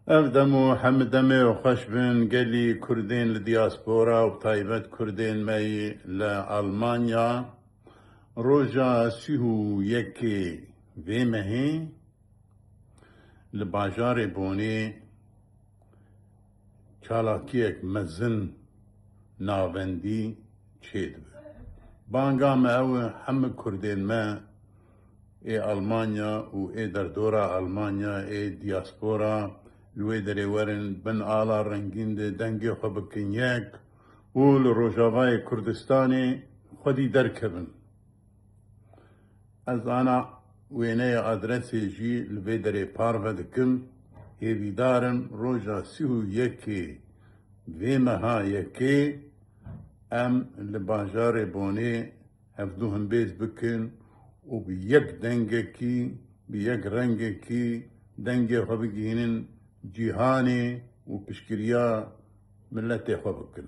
أقدمو حمدمي وخشبن قالي كردين لدياسبورا وبطيبت كردين ماي لألمانيا روجا سيهو يكي فيمهي لباجار بوني چالاكيك مزن ناوندي چيد بانگا ما او هم كردين ما ألمانيا و دردورا ألمانيا دياسبورا لوی دری ورن بن آلا رنگین ده دنگی خواب کنیک و لروجاوای کردستانی خودی درکبن. از آنا وینه آدرسی جی لوی دری پارو دکم هیوی دارم روژا سیهو یکی ویمها یکی ام لباجار بونی هفدو هم بیز بکن و بی یک دنگی کی بی یک رنگی کی دنگی خواب گینن جیهانی و پشکریا ملت خوابکن.